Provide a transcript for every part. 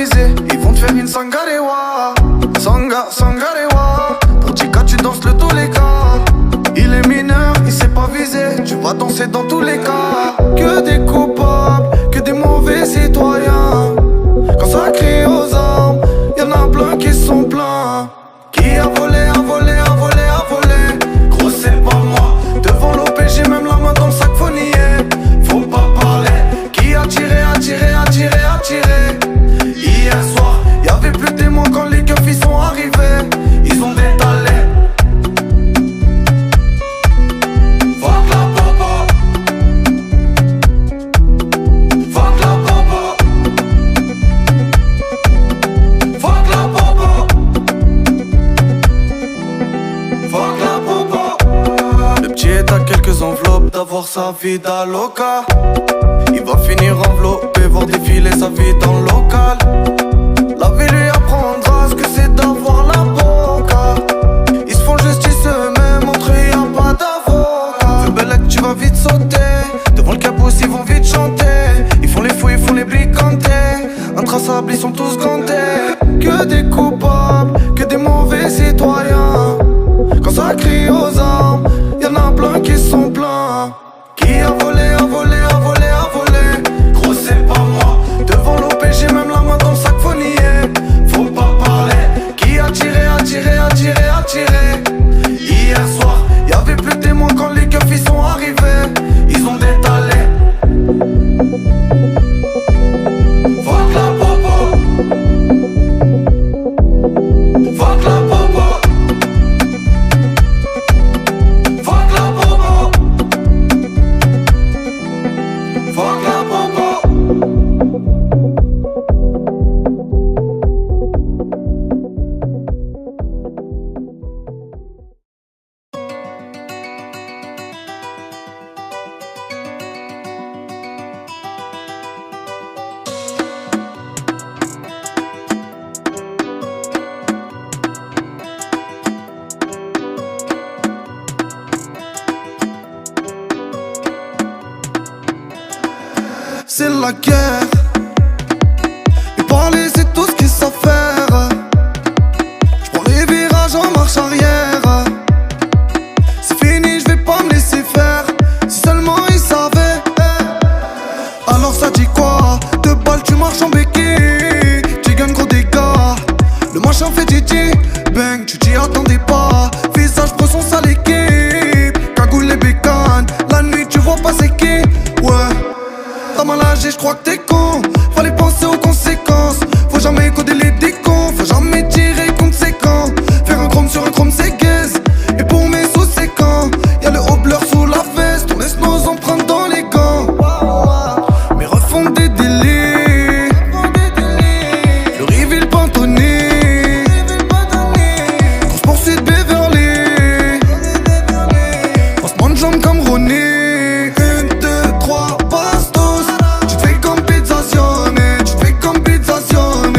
baiser, ils vont te faire une sangarewa. Sangarewa. Pour Tika tu danses le tous les cas. Il est mineur, il sait pas viser. Tu vas danser dans tous les cas. Que des coupables, que des mauvais citoyens. Quand ça crie aux armes, y'en a plein qui sont pleins. Qui a volé, a volé, a volé, a volé. Gros c'est pas moi. Devant l'OPG, même la main dans le sac faut nier. Faut pas parler. Qui a tiré, a tiré, a tiré, a tiré. Hier soir, y'avait plus de témoins quand les keufs ils sont arrivés. Ils ont détalé. Fuck la popo. Fuck la popo. Fuck la popo. Fuck la popo. Le petit est à quelques enveloppes d'avoir sa vie d'aloca. Il va finir enveloppé, voir défiler sa vie dans le local. La vie lui apprendra ce que c'est d'avoir la boca. Ils se font justice eux-mêmes, entre eux y'a pas d'avocat. Fais belle tu vas vite sauter. Devant le caboose ils vont vite chanter. Ils font les fous, ils font les blicantés. Intraçables ils sont tous gantés. Que des coupables, que des mauvais citoyens. Quand ça crie aux armes, y'en a plein qui sont pleins. Qui a volé, a volé, a volé, a volé. Gros c'est pas moi. Devant l'OPG, même la main dans le sac faut nier. Faut pas parler. Qui a tiré, a tiré, a tiré, a tiré. Hier soir, y'avait plus de témoins quand les keufs ils sont arrivés. Ils ont détalé. Fuck la popo. Fuck la popo. Fuck la popo. Fuck la popo. C'est la guerre. Et parler c'est tout ce qu'ils savent faire. J'prends les virages en marche arrière. C'est fini, j'vais pas me laisser faire. Si seulement ils savaient. Alors ça dit quoi? 2 balles tu marches en béquille. Tu gagnes gros dégâts. Le machin fait Didi. Bang, tu t'y attendais pas. Visage son sale équipe. Cagoule les bécanes. La nuit tu vois pas c'est qui. Ouais. T'as mal âgé, j'crois que t'es con. Fallait penser aux conséquences. Faut jamais coder les décons. Faut jamais tirer contre ses camps. Faire un chrome sur un chrome c'est gaze. Et pour mes sous c'est quand y'a le haut-bleur sous la veste. On laisse nos empreintes dans les gants. Mais refont des délits. Le reveal Pantoni. Grosse poursuite Beverly. Passe-moi de jambes comme Ronnie. 1, 2, 3, bastos. Tu te fais comme pizzazione. Tu te fais comme pizzazione.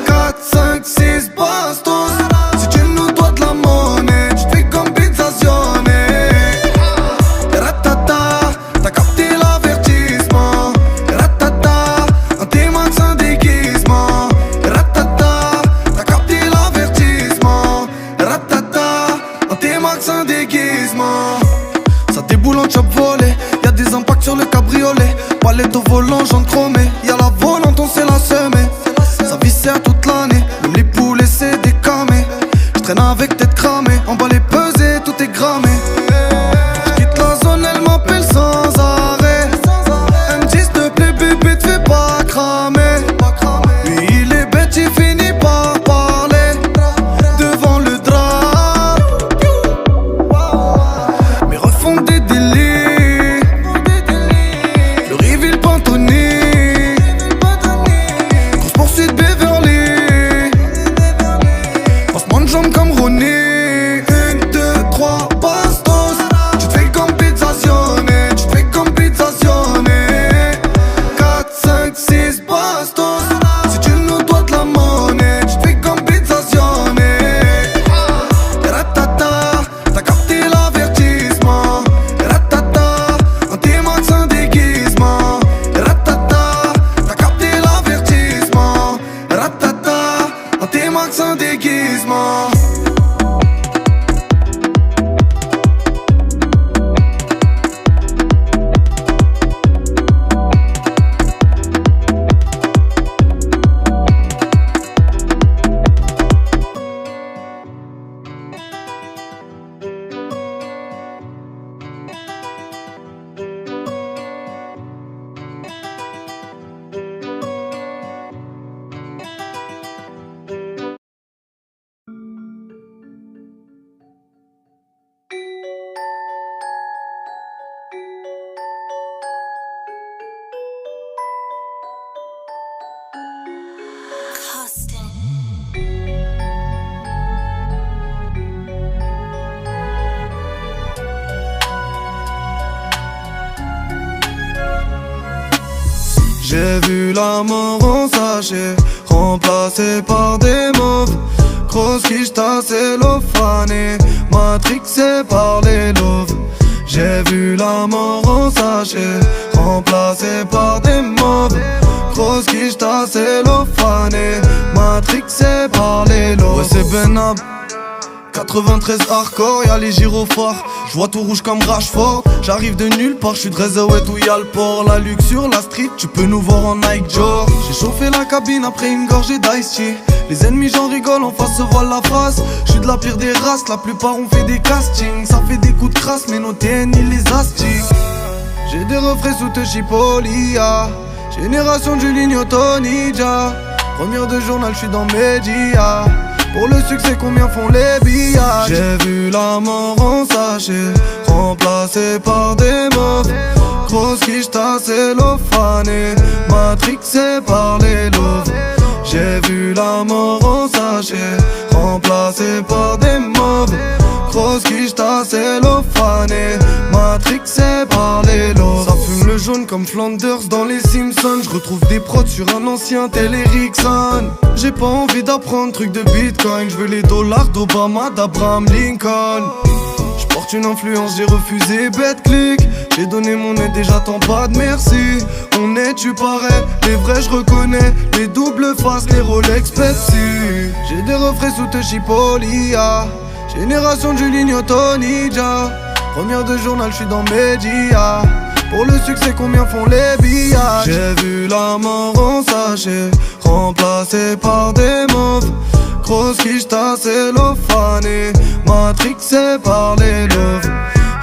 4, 5, 6, bastos. Si tu nous dois de la monnaie, tu te fais comme pizzazione. Ratata, t'as capté l'avertissement. Ratata, un T-Max, un déguisement. Ratata, t'as capté l'avertissement. Ratata, un T-Max, un déguisement. Ça déboule en chop volé. Y'a des impacts sur le cabriolet. Palette au volant, jaune chromé. Y'a la volante, on sait la semer. Ça vissère toute l'année. Même les poulets c'est décamé. J'traîne avec tête cramée. Emballé pesé, tout est grammé. J'quitte la zone, elle m'appelle sans arrêt. Elle me dit s'il te plaît bébé, te fais pas cramer. Lui il est bête, il finit par parler devant le drap. Mais refont des délits. Le reveal Pantoni. Grosse poursuite Beverly. J'ai vu la mort en sachet, remplacée par des mauves. Grosse quiche tassée, l'ophané, matrixée par les loves. J'ai vu la mort en sachet, remplacée par des mauves. Grosse quiche tassée, l'ophané, matrixée par les loves. Ouais c'est Benab 93 hardcore, y'a les gyrophares. J'vois tout rouge comme Rashford. J'arrive de nulle part, j'suis de Rezaouet où y'a le port. La luxe sur la street, tu peux nous voir en Nike Jor. J'ai chauffé la cabine après une gorgée d'Ice Tea. Les ennemis j'en rigole, en face se voile la face. J'suis de la pire des races, la plupart ont fait des castings. Ça fait des coups de crasse, mais nos TN ils les astiquent. J'ai des refrains sous Chipolia. Génération du Lignoto Ninja. Première de journal, j'suis dans Média. Pour le succès, combien font les billages? J'ai vu la mort en sachet, remplacée par des mauves. Grosse quiche tassée, l'ophané, matrixée par les loves. J'ai vu la mort en sachet, remplacée par des mauves. Grosse quiche tassée, l'ophané, matrixée par les loves. Ça fume le jaune comme Flanders dans les Simpsons. Je retrouve des prods sur un ancien tel Ericsson. J'ai pas envie d'apprendre truc de Bitcoin. Je veux les dollars d'Obama, d'Abraham Lincoln. J'porte une influence, j'ai refusé BetClick. J'ai donné mon aide et j'attends pas de merci. On est, tu parais, les vrais je reconnais. Les doubles faces, les Rolex Pepsi. J'ai des refrains sous Chipolia. Génération du Lignoto Ninja. Première de journal, j'suis dans Média. Pour le succès, combien font les billages? J'ai vu la mort en sachet, remplacée par des mauves. Grosse quiche tassée, l'ophané, matrixée par les loves.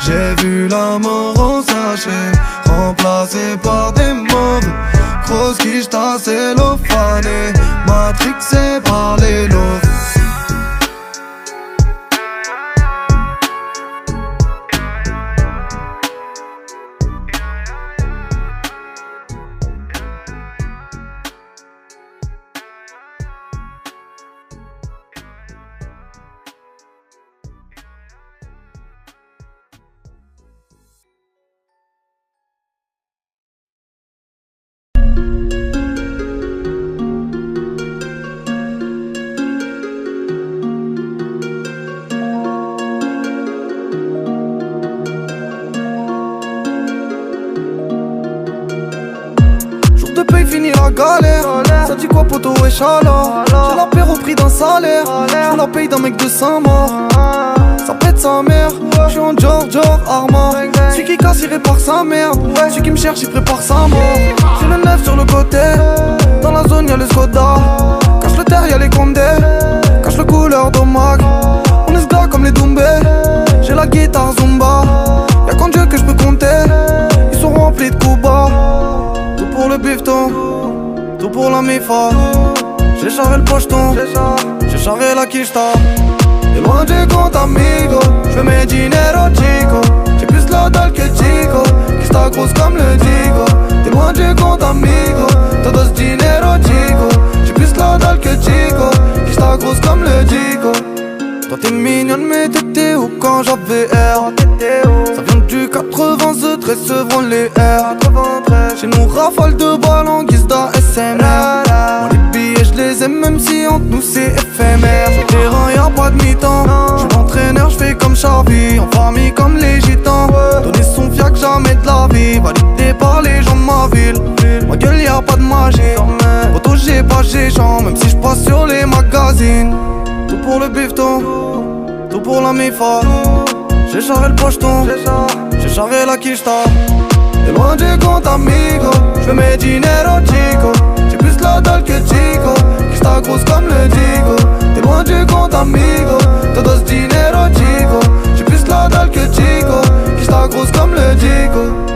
J'ai vu la mort en sachet, remplacée par des mauves. Grosse quiche tassée, l'ophané, matrixée par les loves. Fini la galère, ça dit quoi poto et chala. J'ai l'apéro au prix d'un salaire, j'vous la paye d'un mec de Saint-Maur. Ça pète sa mère, j'suis en George Armand. Celui qui casse il répare sa merde, celui qui me cherche il prépare sa mort. J'ai le neuf sur le côté, dans la zone y'a le Skoda. Cache le terre y'a les Condés, cache le couleur d'Omag. On est ce gars comme les Doumbé, j'ai la guitare Zumba. Y'a qu'en Dieu que j'peux compter, ils sont remplis de coups bas. Tout pour le bifton, tout pour la mifa. J'ai charré le pocheton, j'ai charré la quicheta. T'es loin du compte amigo, j'fais mes dinero chico. J'ai plus la dalle que Chico, quicheta grosse comme le Digo. T'es loin du compte amigo, todos dinero chico. J'ai plus la dalle que Chico, quicheta grosse comme le Digo. Toi t'es mignonne mais t'étais où quand j'avais R? Ça vient du 80, très Sevron les R. Chez nous rafale de balles en guise d'ASMR. Moi les billets je les aime même si entre nous c'est éphémère. Sur le terrain y'a pas de mi-temps, j'suis l'entraîneur, j'fais comme Charby. En famille comme les gitans, donner son fiac jamais de la vie. Validé par les gens de ma ville, ma gueule y'a pas de magie. Auto j'ai pas géant, même si j'passe sur les magazines. Tout pour le bifton, tout pour la mifa. J'ai charré le pocheton, j'ai charré la quicheta. T'es loin du compte amigo, j'fais mes dinero chico. J'ai plus la dalle que Chico, quicheta grosse comme le Digo. T'es loin du compte amigo, todos dinero chico. J'ai plus la dalle que Chico, quicheta grosse comme le Digo.